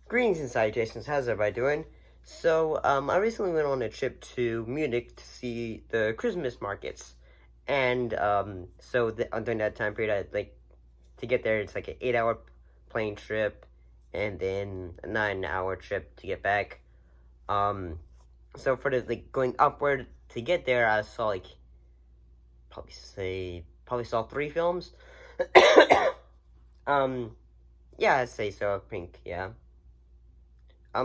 Greetings and salutations, how's everybody doing? So, I recently went on a trip to Munich to see the Christmas markets. And, during that time period, to get there, it's like an 8-hour plane trip, and then a 9-hour trip to get back. So for going upward to get there, I saw, probably saw 3 films. Yeah, I'd say so, I think, yeah.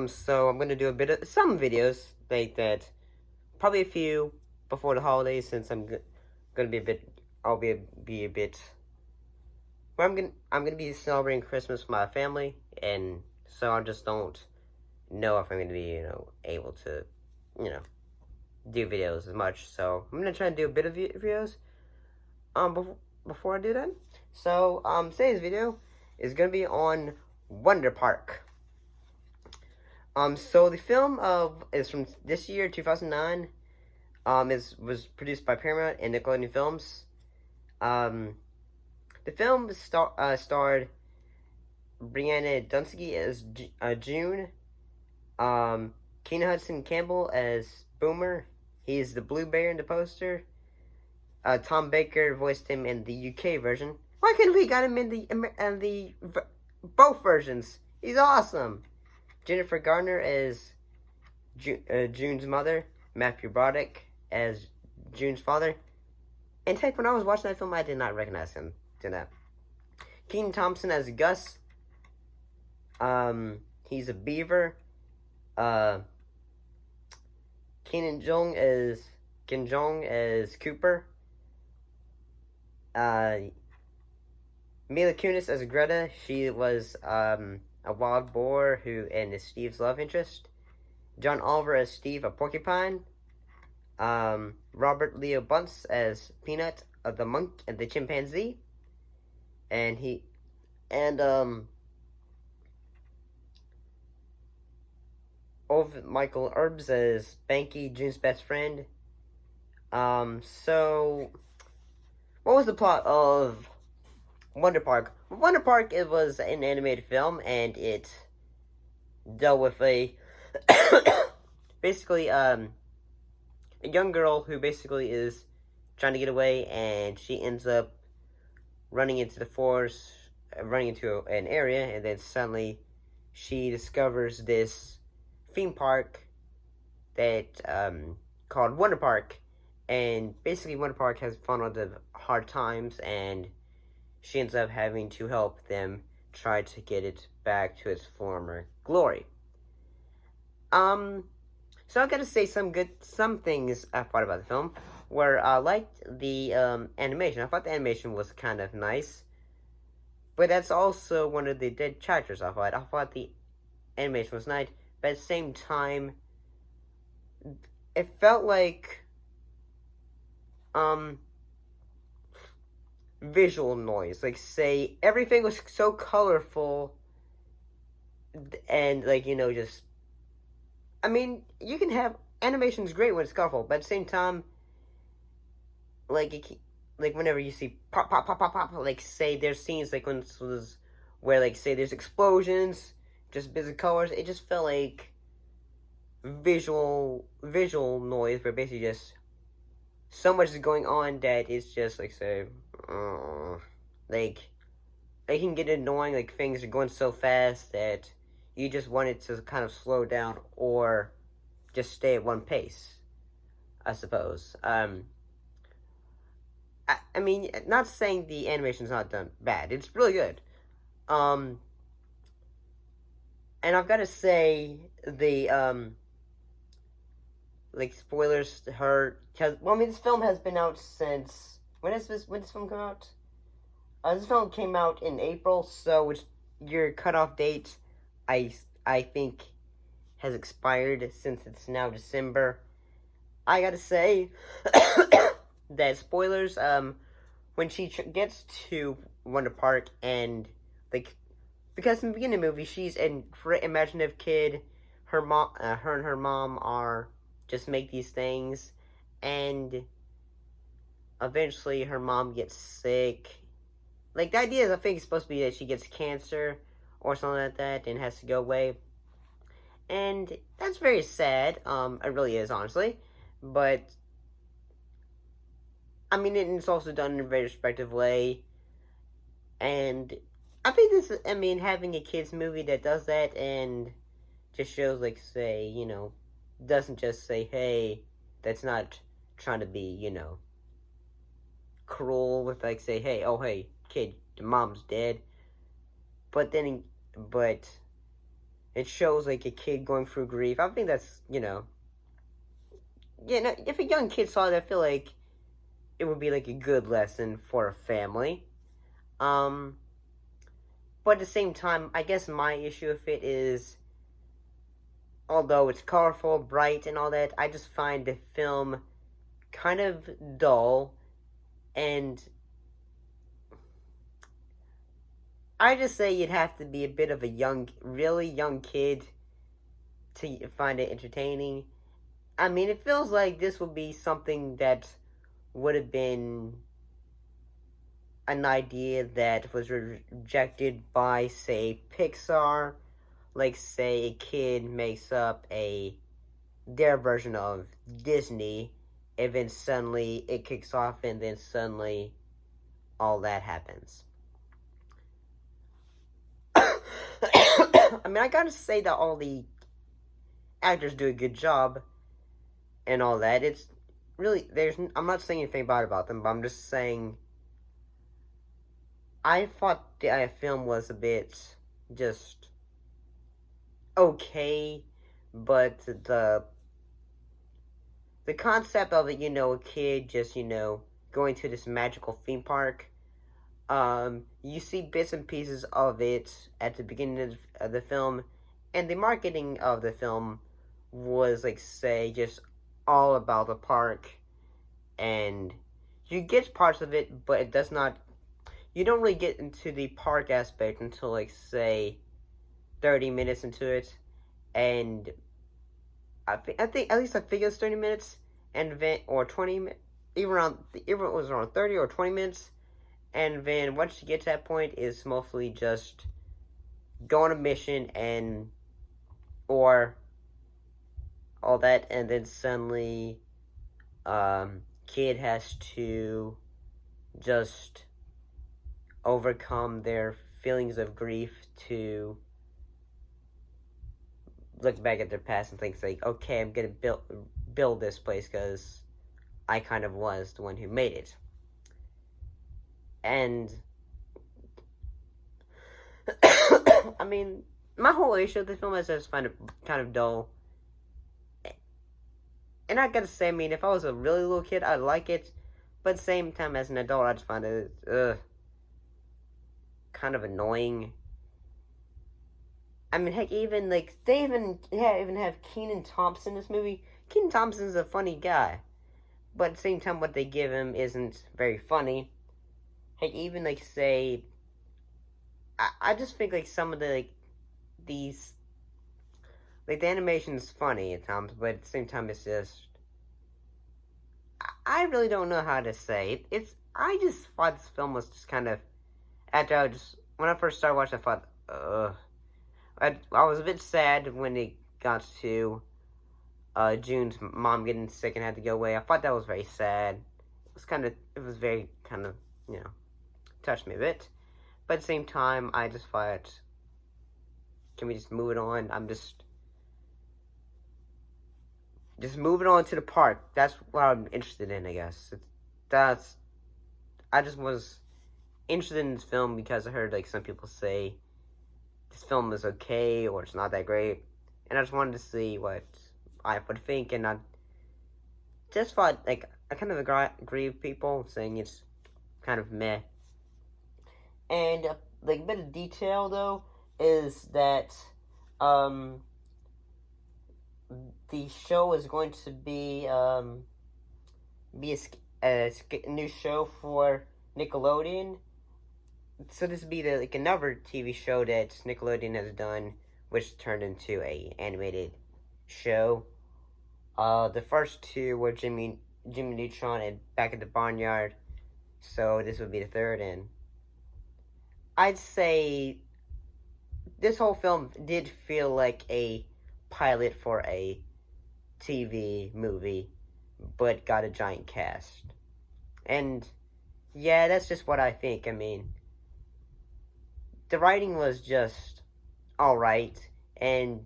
So I'm gonna do a bit of some videos like that, probably a few before the holidays, since gonna be a bit. I'll be a bit. Where I'm gonna be celebrating Christmas with my family, and so I just don't know if I'm gonna be able to do videos as much. So I'm gonna try to do a bit of videos before I do that. So today's video is gonna be on Wonder Park. So the film is from this year, 2009. Was produced by Paramount and Nickelodeon Films. The film starred Brianna Dunsky as June. Keenan Hudson Campbell as Boomer. He's the Blue Bear in the poster. Tom Baker voiced him in the UK version. Why couldn't we got him in the both versions? He's awesome. Jennifer Garner as June's mother. Matthew Broderick as June's father. In fact, when I was watching that film, I did not recognize him. Keaton Thompson as Gus. He's a beaver. Ken Jeong as Cooper. Mila Kunis as Greta. She was a wild boar and is Steve's love interest. John Oliver as Steve, a porcupine. Robert Leo Bunce as Peanut, the monk and the chimpanzee. Michael Erbs as Banky, June's best friend. So what was the plot of Wonder Park? Wonder Park, it was an animated film, and it dealt with basically a young girl who basically is trying to get away, and she ends up running into the forest, running into an area, and then suddenly she discovers this theme park that called Wonder Park, and basically Wonder Park has fallen on the hard times, and she ends up having to help them try to get it back to its former glory. So I gotta say some things I thought about the film, where I liked the animation. I thought the animation was kind of nice, but that's also one of the dead chapters. I thought the animation was nice, but at the same time, it felt like visual noise. Like, say everything was so colorful, and just, I mean, you can have animation's great when it's colorful, but at the same time, whenever you see pop pop pop pop pop, say there's scenes where say there's explosions, just busy colors, it just felt like visual noise, where basically just so much is going on that it's just it can get annoying. Things are going so fast that you just want it to kind of slow down or just stay at one pace, I suppose. I mean, not saying the animation's not done bad. It's really good. And I've got to say, the, spoilers hurt, because, well, I mean, this film has been out since, when did this film come out? This film came out in April, so your cutoff date, I think, has expired since it's now December. I gotta say that spoilers, when she gets to Wonder Park, and because in the beginning of the movie she's an imaginative kid, her and her mom are just make these things, and eventually her mom gets sick. The idea is, I think, it's supposed to be that she gets cancer or something like that and has to go away. and that's very sad. It really is, honestly. But I mean, it's also done in a very respectful way, and I think this. I mean, having a kids movie that does that and just shows, like, say, doesn't just say, hey, that's not trying to be, cruel with, like, say, hey, oh, hey, kid, your mom's dead. But then, but it shows, like, a kid going through grief. I think that's, if a young kid saw that, I feel like it would be, like, a good lesson for a family. But at the same time, I guess my issue with it is, although it's colorful, bright, and all that, I just find the film kind of dull, and I just say you'd have to be a bit of a really young kid to find it entertaining. I mean, it feels like this would be something that would have been an idea that was rejected by, say, Pixar. Like, say, a kid makes up their version of Disney, and then suddenly it kicks off, and then suddenly all that happens. I mean, I gotta say that all the actors do a good job and all that. It's really, I'm not saying anything bad about them, but I'm just saying I thought the film was a bit just okay, but the concept of it, a kid just, going to this magical theme park, you see bits and pieces of it at the beginning of the film, and the marketing of the film was, like, say, just all about the park, and you get parts of it, but it does not, you don't really get into the park aspect until, like, say, 30 minutes into it, and I think at least I think it's 30 minutes, and then, or 20, even it was around 30 or 20 minutes, and then once you get to that point, it's mostly just go on a mission or all that, and then suddenly, kid has to just overcome their feelings of grief to look back at their past and think, like, okay, I'm gonna build this place because I kind of was the one who made it. And I mean, my whole issue with the film is I just find it kind of dull. And I gotta say, I mean, if I was a really little kid, I'd like it, but at the same time, as an adult, I just find it kind of annoying. I mean, heck, even, like, they even have Kenan Thompson in this movie. Kenan Thompson's a funny guy, but at the same time, what they give him isn't very funny. Heck, even, like, say, I just think, like, some of the, like, these, like, the animation's funny at times, but at the same time, it's just, I really don't know how to say it. I just thought this film was just kind of, when I first started watching, I thought, I was a bit sad when it got to June's mom getting sick and had to go away. I thought that was very sad. It was very kind of, touched me a bit. But at the same time, I just thought, can we just move it on? I'm just moving on to the park. That's what I'm interested in, I guess. I just was interested in this film because I heard, like, some people say this film is okay or it's not that great, and I just wanted to see what I would think, and I just thought, like, I kind of agree with people saying it's kind of meh. And, like, a bit of detail, though, is that, the show is going to be a new show for Nickelodeon. So this would be another TV show that Nickelodeon has done, which turned into a animated show. The first two were Jimmy Neutron and Back at the Barnyard. So this would be the third, and I'd say this whole film did feel like a pilot for a TV movie, but got a giant cast. And yeah, that's just what I think. I mean, the writing was just alright, and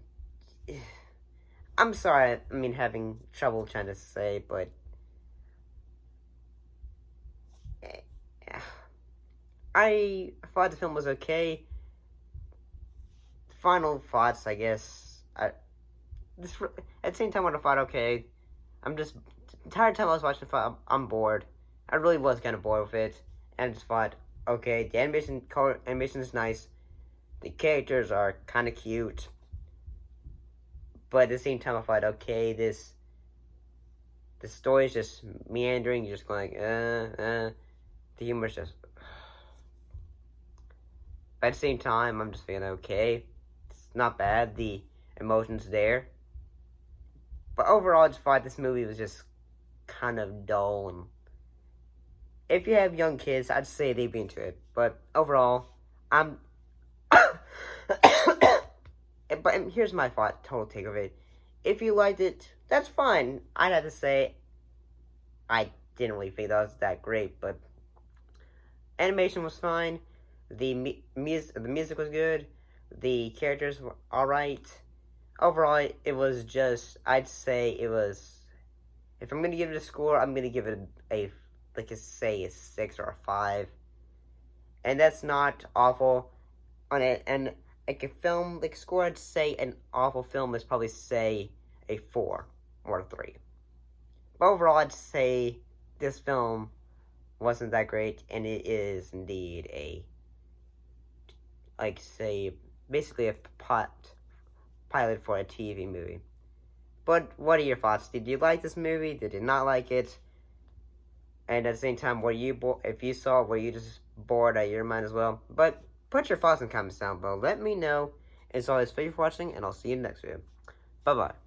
I'm sorry, I mean, having trouble trying to say, but I thought the film was okay. Final thoughts, I guess. At the same time, when I thought, okay, I'm just the entire time I was watching the film, I'm bored. I really was kind of bored with it, and I just thought, okay, the animation is nice, the characters are kind of cute, but at the same time, I thought, okay, the story is just meandering. You're just going like, the humor's just. But at the same time, I'm just feeling okay. It's not bad. The emotion's there. But overall, I just thought this movie was just kind of dull. And if you have young kids, I'd say they'd be into it. But overall, I'm. But here's my total take of it. If you liked it, that's fine. I'd have to say, I didn't really think that was that great, but animation was fine. The music was good. The characters were alright. Overall, it was just, I'd say it was, if I'm going to give it a score, I'm going to give it a 6 or a 5. And that's not awful on it. And like a film, like score, I'd say an awful film is probably, say, a 4 or a 3. But overall, I'd say this film wasn't that great, and it is indeed a, like, say, basically a pilot for a TV movie. But what are your thoughts? Did you like this movie? Did you not like it? And at the same time, were you if you saw it, were you just bored out of your mind as well? But put your thoughts in the comments down below. Let me know. As always, thank you for watching, and I'll see you in the next video. Bye-bye.